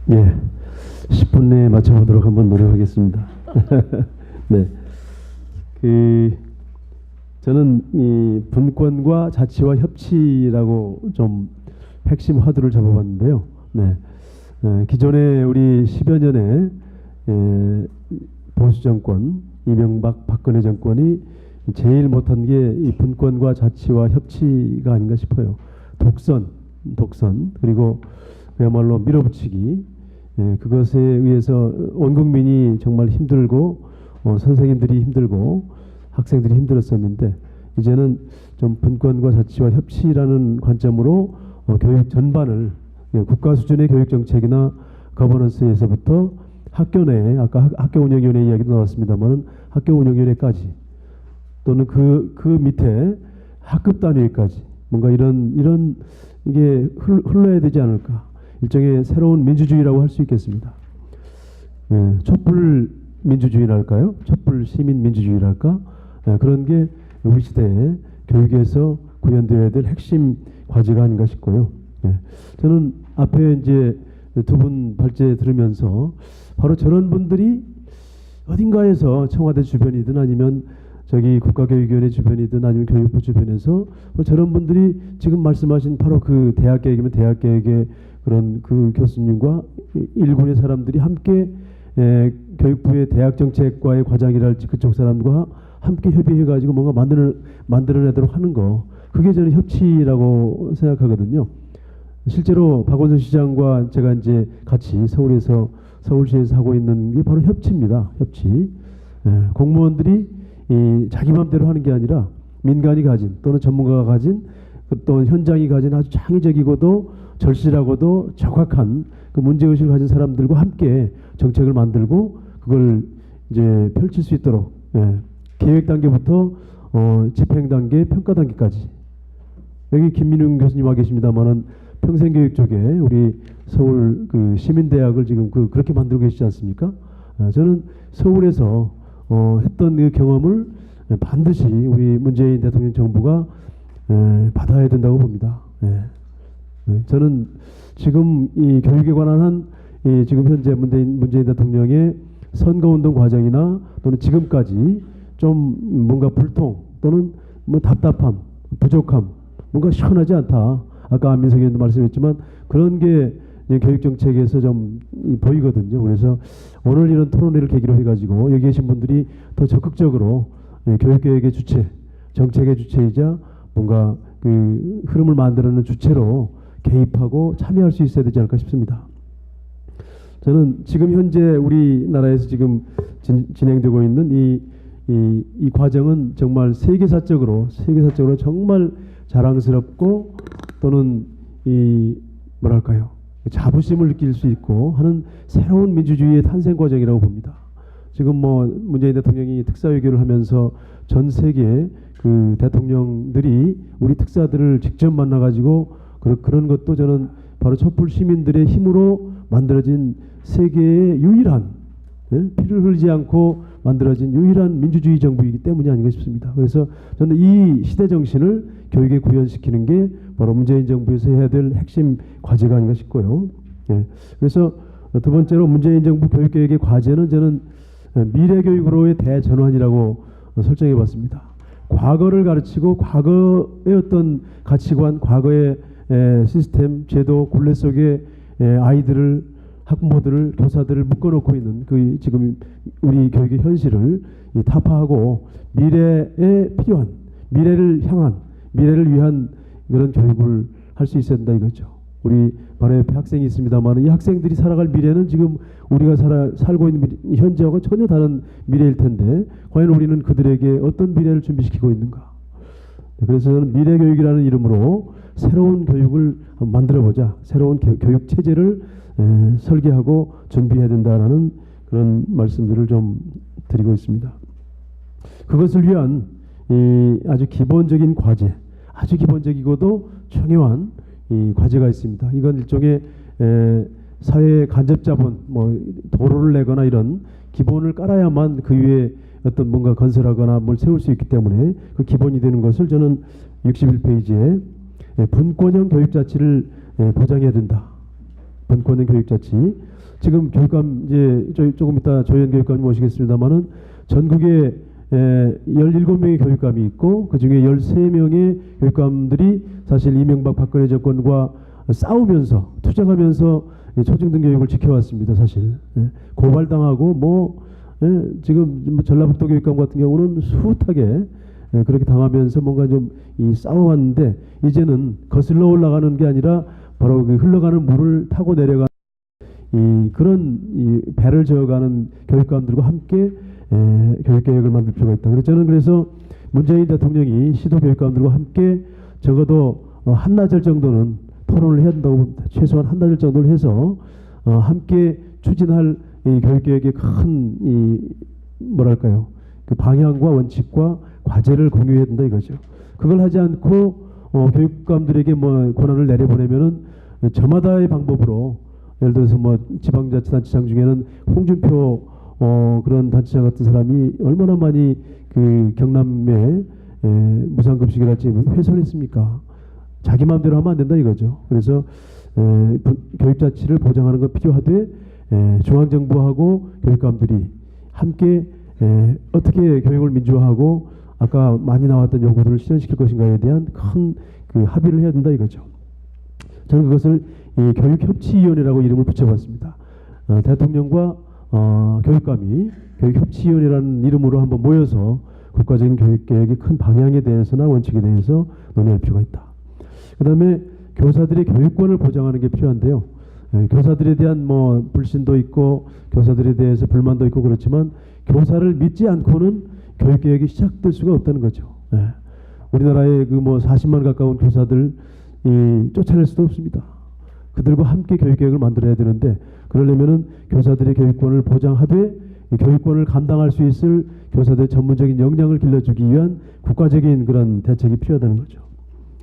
예, 10분 내에 맞춰보도록 한번 노력하겠습니다. 네, 저는 이 분권과 자치와 협치라고 좀 핵심 화두를 잡아봤는데요. 네, 기존에 우리 10여 년의 보수 정권, 이명박 박근혜 정권이 제일 못한 게 이 분권과 자치와 협치가 아닌가 싶어요. 독선 그리고 그야말로 밀어붙이기, 그것에 의해서 온 국민이 정말 힘들고 선생님들이 힘들고 학생들이 힘들었었는데, 이제는 좀 분권과 자치와 협치라는 관점으로 교육 전반을, 국가 수준의 교육 정책이나 거버넌스에서부터 학교 내에, 아까 학교 운영위원회 이야기도 나왔습니다만 학교 운영위원회까지, 또는 그 밑에 학급 단위까지 뭔가 이런 이게 흘러야 되지 않을까. 일종의 새로운 민주주의라고 할 수 있겠습니다. 촛불 민주주의랄까요? 촛불 시민 민주주의랄까? 그런 게 우리 시대에 교육에서 구현되어야 될 핵심 과제가 아닌가 싶고요. 저는 앞에 이제 두 분 발제 들으면서 바로 저런 분들이 어딘가에서 청와대 주변이든 아니면 저기 국가교육위원회 주변이든 아니면 교육부 주변에서 저런 분들이 지금 말씀하신 바로 그 대학교육이면 대학교육의 그런 그 교수님과 일군의 사람들이 함께 교육부의 대학정책과의 과장이랄지 그쪽 사람과 함께 협의해가지고 뭔가 만들어내도록 하는 거, 그게 저는 협치라고 생각하거든요. 실제로 박원순 시장과 제가 이제 같이 서울시에서 하고 있는 게 바로 협치입니다. 협치. 공무원들이 자기 마음대로 하는 게 아니라 민간이 가진, 또는 전문가가 가진, 또 현장이 가진 아주 창의적이고도 절실하고도 정확한 그 문제의식을 가진 사람들과 함께 정책을 만들고 그걸 이제 펼칠 수 있도록, 계획 단계부터 집행 단계, 평가 단계까지. 여기 김민웅 교수님 와 계십니다만은 평생교육 쪽에 우리 서울 그 시민대학을 지금 그렇게 만들고 계시지 않습니까? 저는 서울에서 했던 그 경험을 반드시 우리 문재인 대통령 정부가 받아야 된다고 봅니다. 저는 지금 이 교육에 관한 지금 현재 문재인 대통령의 선거운동 과정이나 또는 지금까지 좀 뭔가 불통 또는 뭐 답답함, 부족함, 뭔가 시원하지 않다. 아까 안민석 의원도 말씀했지만 그런 게 교육정책에서 좀 보이거든요. 그래서 오늘 이런 토론회를 계기로 해가지고 여기 계신 분들이 더 적극적으로 교육계획의 주체, 정책의 주체이자 뭔가 그 흐름을 만들어내는 주체로 개입하고 참여할 수 있어야 되지 않을까 싶습니다. 저는 지금 현재 우리나라에서 지금 진행되고 있는 이 과정은 정말 세계사적으로 정말 자랑스럽고, 또는 뭐랄까요, 자부심을 느낄 수 있고 하는 새로운 민주주의의 탄생 과정이라고 봅니다. 지금 뭐 문재인 대통령이 특사외교를 하면서 전 세계 그 대통령들이 우리 특사들을 직접 만나가지고 그런 것도 저는 바로 촛불 시민들의 힘으로 만들어진 세계의 유일한, 피를 흘리지 않고 만들어진 유일한 민주주의 정부이기 때문이 아닌가 싶습니다. 그래서 저는 이 시대 정신을 교육에 구현시키는 게 바로 문재인 정부에서 해야 될 핵심 과제가 아닌가 싶고요. 그래서 두 번째로 문재인 정부 교육계획의 과제는 저는 미래교육으로의 대전환이라고 설정해 봤습니다. 과거를 가르치고 과거의 어떤 가치관, 과거의 시스템, 제도, 굴레 속에 아이들을, 학부모들을, 교사들을 묶어놓고 있는 그 지금 우리 교육의 현실을 타파하고 미래에 필요한, 미래를 향한, 미래를 위한 그런 교육을 할 수 있어야 된다 이거죠. 우리 바로 옆에 학생이 있습니다만 이 학생들이 살아갈 미래는 지금 우리가 살고 있는 현재하고 전혀 다른 미래일 텐데 과연 우리는 그들에게 어떤 미래를 준비시키고 있는가. 그래서 저는 미래교육이라는 이름으로 새로운 교육을 만들어보자, 새로운 교육 체제를 설계하고 준비해야 된다라는 그런 말씀들을 좀 드리고 있습니다. 그것을 위한 아주 기본적인 과제, 아주 기본적이고도 중요한 이 과제가 있습니다. 이건 일종의 사회의 간접자본, 뭐 도로를 내거나 이런 기본을 깔아야만 그 위에 어떤 뭔가 건설하거나 뭘 세울 수 있기 때문에 그 기본이 되는 것을 저는 61페이지에 분권형 교육자치를 보장해야 된다. 본권형 교육자치. 지금 교육감 이제 조금 이따 조현 교육감님 모시겠습니다만은 전국에 17명의 교육감이 있고 그중에 13명의 교육감들이 사실 이명박 박근혜 정권과 싸우면서 투쟁하면서 초중등 교육을 지켜왔습니다. 사실 고발당하고 지금 전라북도 교육감 같은 경우는 숱하게 그렇게 당하면서 뭔가 좀 싸워왔는데 이제는 거슬러 올라가는 게 아니라 바로 그 흘러가는 물을 타고 내려가는 그런 배를 저어가는 교육감들과 함께 교육개혁을 만들 필요가 있다. 그래서 저는 그래서 문재인 대통령이 시도 교육감들과 함께 적어도 한나절 정도는 토론을 해야 된다고 봅니다. 최소한 한나절 정도를 해서 함께 추진할 이 교육개혁의 큰 뭐랄까요, 그 방향과 원칙과 과제를 공유해야 된다 이거죠. 그걸 하지 않고 교육감들에게 권한을 내려보내면은 저마다의 방법으로 예를 들어서 지방자치단체장 중에는 홍준표 그런 단체장 같은 사람이 얼마나 많이 그 경남에 무상급식이랄지 훼손했습니까? 자기 마음대로 하면 안 된다 이거죠. 그래서 교육자치를 보장하는 건 필요하되 중앙정부하고 교육감들이 함께 어떻게 교육을 민주화하고 아까 많이 나왔던 요구들을 실현시킬 것인가에 대한 큰 그 합의를 해야 된다 이거죠. 저는 그것을 교육협치위원회라고 이름을 붙여봤습니다. 대통령과 교육감이 교육협치위원회라는 이름으로 한번 모여서 국가적인 교육개혁의 큰 방향에 대해서나 원칙에 대해서 논의할 필요가 있다. 그 다음에 교사들의 교육권을 보장하는 게 필요한데요. 교사들에 대한 불신도 있고 교사들에 대해서 불만도 있고 그렇지만 교사를 믿지 않고는 교육개혁이 시작될 수가 없다는 거죠. 우리나라의 그 40만 가까운 교사들 쫓아낼 수도 없습니다. 그들과 함께 교육개혁을 만들어야 되는데 그러려면은 교사들의 교육권을 보장하되 교육권을 감당할 수 있을 교사들의 전문적인 역량을 길러주기 위한 국가적인 그런 대책이 필요하다는 거죠.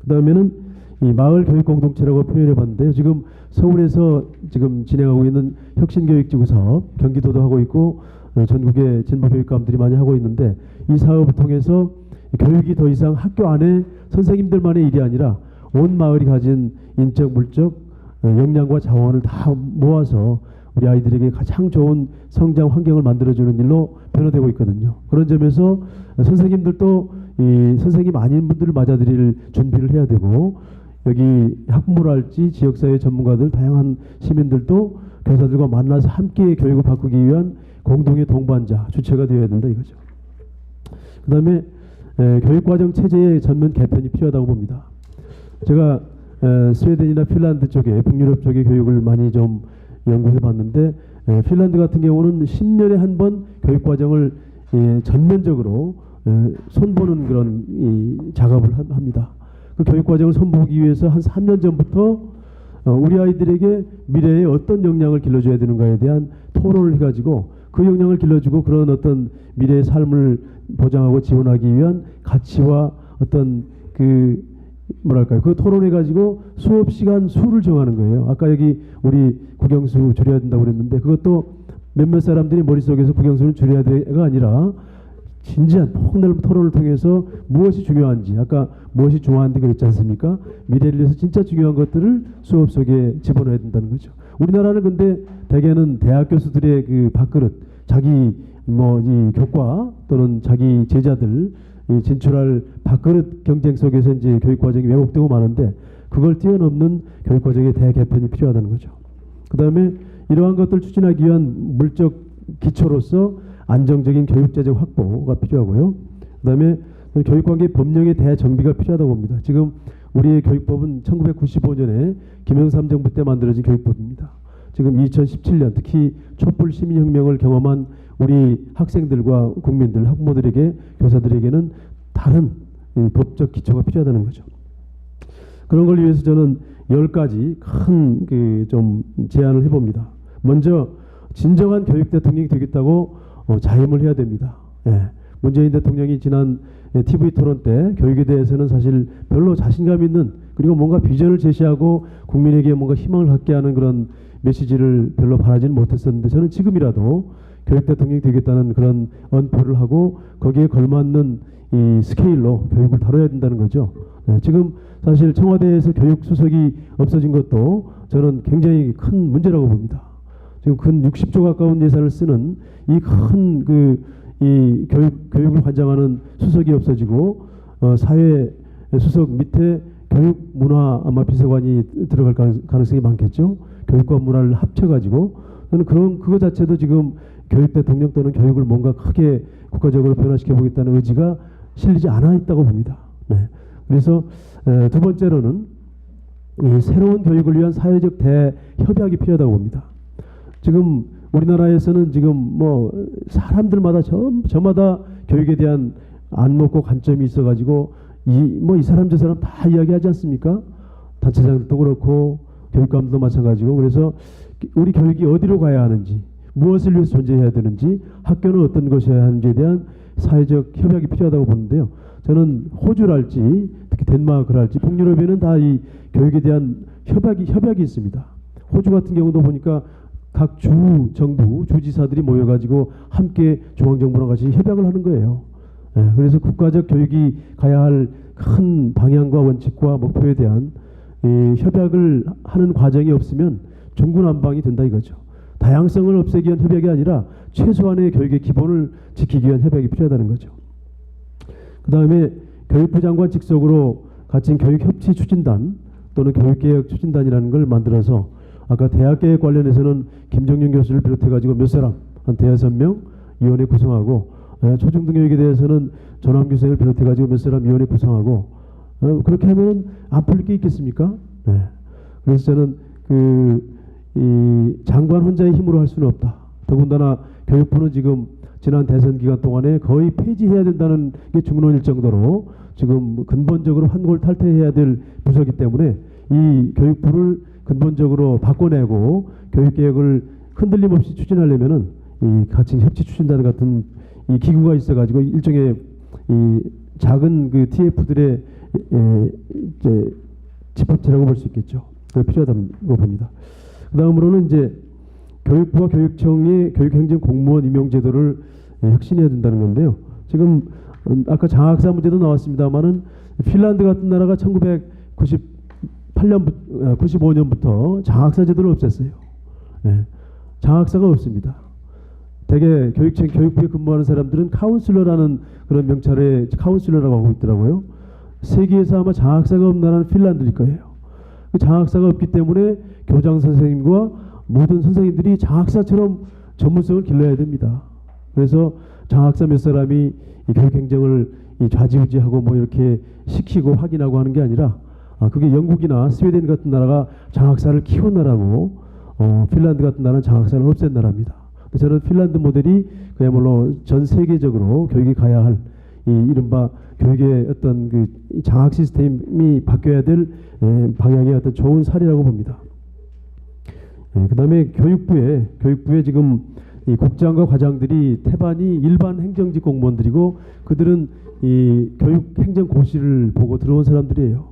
그 다음에는 이 마을 교육 공동체라고 표현해 봤는데요. 지금 서울에서 지금 진행하고 있는 혁신교육지구 사업, 경기도도 하고 있고 전국의 진보 교육감들이 많이 하고 있는데 이 사업을 통해서 교육이 더 이상 학교 안에 선생님들만의 일이 아니라 온 마을이 가진 인적, 물적 역량과 자원을 다 모아서 우리 아이들에게 가장 좋은 성장 환경을 만들어주는 일로 변화되고 있거든요. 그런 점에서 선생님들도 이 선생님 아닌 분들을 맞아들일 준비를 해야 되고 여기 학부모랄지 지역사회 전문가들 다양한 시민들도 교사들과 만나서 함께 교육을 바꾸기 위한 공동의 동반자, 주체가 되어야 된다 이거죠. 그 다음에 교육과정 체제의 전면 개편이 필요하다고 봅니다. 제가 스웨덴이나 핀란드 쪽에 북유럽 쪽의 교육을 많이 좀 연구해 봤는데 핀란드 같은 경우는 10년에 한 번 교육과정을 전면적으로 손보는 그런 작업을 합니다. 그 교육과정을 손보기 위해서 한 3년 전부터 우리 아이들에게 미래에 어떤 역량을 길러줘야 되는가에 대한 토론을 해가지고 그 역량을 길러주고 그런 어떤 미래의 삶을 보장하고 지원하기 위한 가치와 어떤 그 뭐랄까요, 그 토론해가지고 수업 시간 수를 정하는 거예요. 아까 여기 우리 국영수 줄여야 된다고 그랬는데 그것도 몇몇 사람들이 머릿속에서 국영수는 줄여야 돼가 아니라 진지한 폭넓은 토론을 통해서 무엇이 중요한지, 아까 무엇이 좋아하는데 그랬지 않습니까? 미래를 위해서 진짜 중요한 것들을 수업 속에 집어넣어야 된다는 거죠. 우리나라는 근데 대개는 대학 교수들의 그 밥그릇, 자기 이 교과 또는 자기 제자들 진출할 밥그릇 경쟁 속에서 이제 교육 과정이 왜곡되고 마는데 그걸 뛰어넘는 교육 과정의 대개편이 필요하다는 거죠. 그 다음에 이러한 것들을 추진하기 위한 물적 기초로서 안정적인 교육제적 확보가 필요하고요. 그 다음에 교육관계 법령의 대정비가 필요하다고 봅니다. 지금 우리의 교육법은 1995년에 김영삼 정부 때 만들어진 교육법입니다. 지금 2017년 특히 촛불 시민혁명을 경험한 우리 학생들과 국민들, 학부모들에게, 교사들에게는 다른 법적 기초가 필요하다는 거죠. 그런 걸 위해서 저는 10가지 큰 좀 제안을 해봅니다. 먼저 진정한 교육 대통령이 되겠다고 자임을 해야 됩니다. 문재인 대통령이 지난 TV 토론 때 교육에 대해서는 사실 별로 자신감 있는 그리고 뭔가 비전을 제시하고 국민에게 뭔가 희망을 갖게 하는 그런 메시지를 별로 바라지는 못했었는데 저는 지금이라도 교육 대통령이 되겠다는 그런 언포를 하고 거기에 걸맞는 이 스케일로 교육을 다뤄야 된다는 거죠. 네, 지금 사실 청와대에서 교육 수석이 없어진 것도 저는 굉장히 큰 문제라고 봅니다. 지금 근 60조 가까운 예산을 쓰는 이 큰 이 교육을 관장하는 수석이 없어지고 사회 수석 밑에 교육문화 아마 비서관이 들어갈 가능성이 많겠죠. 교육과 문화를 합쳐가지고 저는 그거 자체도 지금 교육 대통령 또는 교육을 뭔가 크게 국가적으로 변화시켜 보겠다는 의지가 실리지 않아 있다고 봅니다. 네. 그래서 두 번째로는 이 새로운 교육을 위한 사회적 대협약이 필요하다고 봅니다. 지금 우리나라에서는 지금 뭐 사람들마다 저마다 교육에 대한 안목과 관점이 있어가지고 이 사람 저 사람 다 이야기하지 않습니까? 단체장들도 그렇고 교육감도 마찬가지고. 그래서 우리 교육이 어디로 가야 하는지, 무엇을 위해서 존재해야 되는지, 학교는 어떤 것이어야 하는지에 대한 사회적 협약이 필요하다고 보는데요. 저는 호주랄지 특히 덴마크랄지 북유럽에는 다 이 교육에 대한 협약이 있습니다. 호주 같은 경우도 보니까 각 정부, 주지사들이 모여가지고 함께 중앙정부랑 같이 협약을 하는 거예요. 예, 그래서 국가적 교육이 가야 할 큰 방향과 원칙과 목표에 대한 이 협약을 하는 과정이 없으면 중구난방이 된다 이거죠. 다양성을 없애기 위한 협약이 아니라 최소한의 교육의 기본을 지키기 위한 협약이 필요하다는 거죠. 그 다음에 교육부 장관 직속으로 갖춘 교육협치추진단 또는 교육개혁추진단이라는 걸 만들어서 아까 대학개혁 관련해서는 김정윤 교수를 비롯해가지고 몇 사람, 한 5명 위원회 구성하고 초중등교육에 대해서는 전환규 선생을 비롯해가지고 몇 사람 위원회 구성하고 그렇게 하면 안 풀릴 게 있겠습니까? 네. 그래서 저는 이 장관 혼자의 힘으로 할 수는 없다. 더군다나 교육부는 지금 지난 대선 기간 동안에 거의 폐지해야 된다는 게 중론일 정도로 지금 근본적으로 환골탈퇴해야 될 부서이기 때문에 이 교육부를 근본적으로 바꿔내고 교육개혁을 흔들림 없이 추진하려면은 이 같은 협치추진단 같은 이 기구가 있어가지고 일종의 이 작은 그 TF들의 이제 집합체라고 볼 수 있겠죠. 그게 필요하다고 봅니다. 그 다음으로는 이제 교육부와 교육청의 교육행정 공무원 임용제도를 혁신해야 된다는 건데요. 지금 아까 장학사 문제도 나왔습니다만은 핀란드 같은 나라가 95년부터 장학사 제도를 없앴어요. 네. 장학사가 없습니다. 대개 교육청 교육부에 근무하는 사람들은 카운슬러라는 그런 명찰에 카운슬러라고 하고 있더라고요. 세계에서 아마 장학사가 없는 나라는 핀란드일 거예요. 그 장학사가 없기 때문에 교장 선생님과 모든 선생님들이 장학사처럼 전문성을 길러야 됩니다. 그래서 장학사 몇 사람이 이 교육행정을 좌지우지하고 뭐 이렇게 시키고 확인하고 하는 게 아니라 그게 영국이나 스웨덴 같은 나라가 장학사를 키운 나라고 핀란드 같은 나라는 장학사를 없앤 나라입니다. 저는 핀란드 모델이 그야말로 전 세계적으로 교육이 가야 할 이 이른바 교육의 어떤 그 장학 시스템이 바뀌어야 될 방향의 어떤 좋은 사례라고 봅니다. 그다음에 교육부에 지금 이 국장과 과장들이 태반이 일반 행정직 공무원들이고 그들은 이 교육행정고시를 보고 들어온 사람들이에요.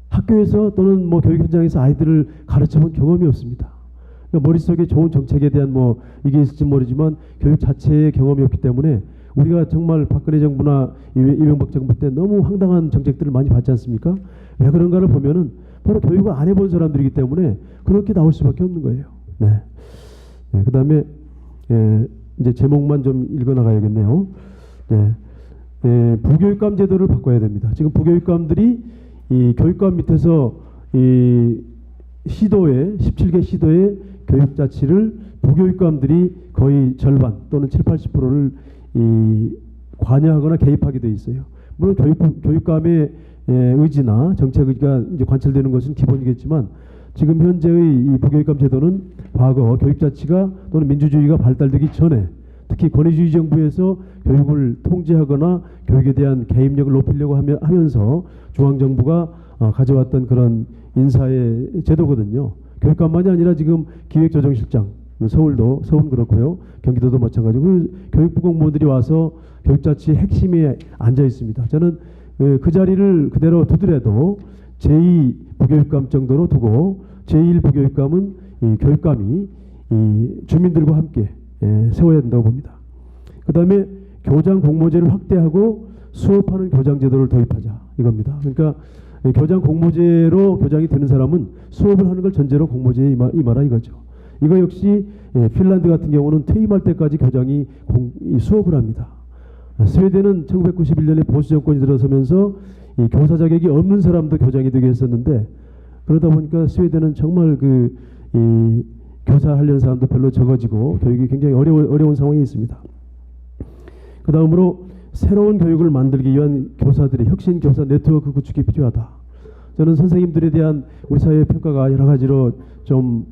학교에서 또는 뭐 교육 현장에서 아이들을 가르쳐본 경험이 없습니다. 그러니까 머릿속에 좋은 정책에 대한 뭐 이게 있을지 모르지만 교육 자체의 경험이 없기 때문에 우리가 정말 박근혜 정부나 이명박 정부 때 너무 황당한 정책들을 많이 봤지 않습니까? 왜 그런가를 보면은 바로 교육을 안 해본 사람들이기 때문에 그렇게 나올 수밖에 없는 거예요. 네. 그 다음에 이제 제목만 좀 읽어나가야겠네요. 네. 부교육감 제도를 바꿔야 됩니다. 지금 부교육감들이 이 교육감 밑에서 이 시도에 17개 시도의 교육자치를 부교육감들이 거의 절반 또는 70~80%를 이 관여하거나 개입하게 돼 있어요. 물론 교육감의 의지나 정책 의지가 이제 관철되는 것은 기본이겠지만 지금 현재의 이 부교육감 제도는 과거 교육자치가 또는 민주주의가 발달되기 전에 특히 권위주의 정부에서 교육을 통제하거나 교육에 대한 개입력을 높이려고 하면서 중앙정부가 가져왔던 그런 인사의 제도거든요. 교육감만이 아니라 지금 기획조정실장, 서울은 그렇고요. 경기도도 마찬가지고 교육부 공무원들이 와서 교육자치의 핵심에 앉아 있습니다. 저는 그 자리를 그대로 두더라도 제2 부교육감 정도로 두고 제1 부교육감은 이 교육감이 이 주민들과 함께 세워야 된다고 봅니다. 그 다음에 교장 공모제를 확대하고 수업하는 교장 제도를 도입하자 이겁니다. 그러니까 교장 공모제로 교장이 되는 사람은 수업을 하는 걸 전제로 공모제에 임하라 이거죠. 이거 역시 핀란드 같은 경우는 퇴임할 때까지 교장이 수업을 합니다. 스웨덴은 1991년에 보수 정권이 들어서면서 이 교사 자격이 없는 사람도 교장이 되게 했었는데, 그러다 보니까 스웨덴은 정말 이 교사 하려는 사람도 별로 적어지고 교육이 굉장히 어려운 상황에 있습니다. 그 다음으로 새로운 교육을 만들기 위한 교사들의 혁신 교사 네트워크 구축이 필요하다. 저는 선생님들에 대한 우리 사회의 평가가 여러 가지로 좀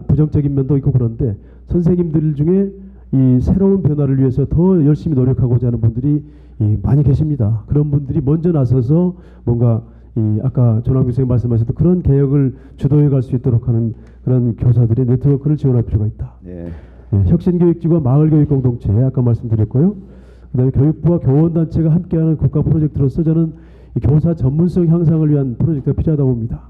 부정적인 면도 있고 그런데, 선생님들 중에 이 새로운 변화를 위해서 더 열심히 노력하고자 하는 분들이 많이 계십니다. 그런 분들이 먼저 나서서 뭔가 아까 조남규 선생님 말씀하셨던 그런 개혁을 주도해 갈 수 있도록 하는 그런 교사들의 네트워크를 지원할 필요가 있다. 네. 혁신교육지구와 마을교육공동체 아까 말씀드렸고요. 그다음에 교육부와 교원단체가 함께하는 국가 프로젝트로서 저는 이 교사 전문성 향상을 위한 프로젝트가 필요하다고 봅니다.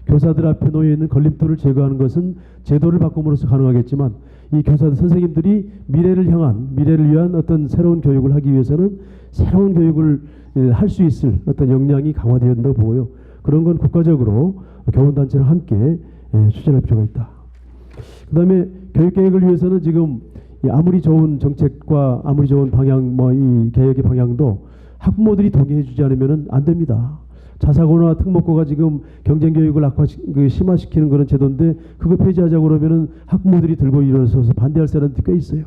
교사들 앞에 놓여 있는 걸림돌을 제거하는 것은 제도를 바꿈으로써 가능하겠지만, 이 교사들 선생님들이 미래를 위한 어떤 새로운 교육을 하기 위해서는 새로운 교육을 할 수 있을 어떤 역량이 강화되어야 된다고 보고요. 그런 건 국가적으로 교원단체랑 함께 추진할 필요가 있다. 그 다음에 교육계획을 위해서는 지금 아무리 좋은 정책과 아무리 좋은 방향, 이 개혁의 방향도 학부모들이 동의해 주지 않으면 안 됩니다. 자사고나 특목고가 지금 경쟁교육을 심화시키는 그런 제도인데, 그거 폐지하자고 그러면은 학부모들이 들고 일어서서 반대할 사람들이 꽤 있어요.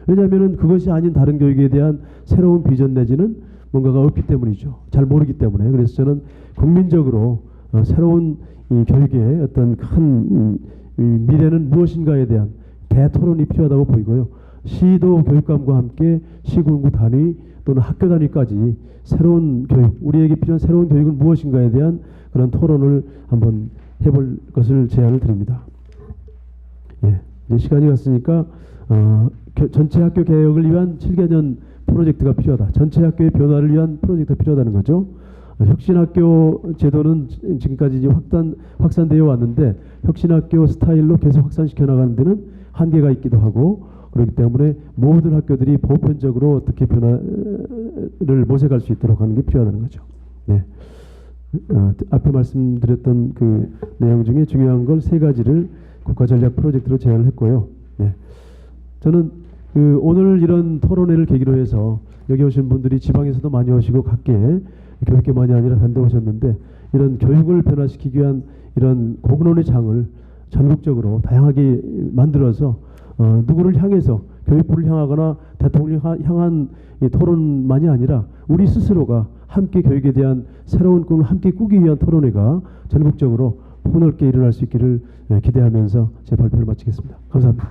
왜냐하면은 그것이 아닌 다른 교육에 대한 새로운 비전 내지는 뭔가가 없기 때문이죠. 잘 모르기 때문에. 그래서 저는 국민적으로 새로운 이 교육의 어떤 큰 미래는 무엇인가에 대한 대토론이 필요하다고 보이고요. 시도 교육감과 함께 시군구 단위 또는 학교 단위까지 새로운 교육, 우리에게 필요한 새로운 교육은 무엇인가에 대한 그런 토론을 한번 해볼 것을 제안을 드립니다. 예, 이제 시간이 갔으니까 전체 학교 개혁을 위한 7개년 프로젝트가 필요하다. 전체 학교의 변화를 위한 프로젝트가 필요하다는 거죠. 혁신학교 제도는 지금까지 이제 확산되어 왔는데, 혁신학교 스타일로 계속 확산시켜 나가는 데는 한계가 있기도 하고, 그렇기 때문에 모든 학교들이 보편적으로 어떻게 변화를 모색할 수 있도록 하는 게 필요하다는 거죠. 네. 앞에 말씀드렸던 그 내용 중에 중요한 걸 3가지를 국가전략 프로젝트로 제안을 했고요. 네. 저는 오늘 이런 토론회를 계기로 해서 여기 오신 분들이 지방에서도 많이 오시고 각계 교육계만이 아니라 다른 데 오셨는데, 이런 교육을 변화시키기 위한 이런 공론의 장을 전국적으로 다양하게 만들어서 누구를 향해서 교육부를 향하거나 대통령을 향한 이 토론만이 아니라 우리 스스로가 함께 교육에 대한 새로운 꿈을 함께 꾸기 위한 토론회가 전국적으로 폭넓게 일어날 수 있기를 기대하면서 제 발표를 마치겠습니다. 감사합니다.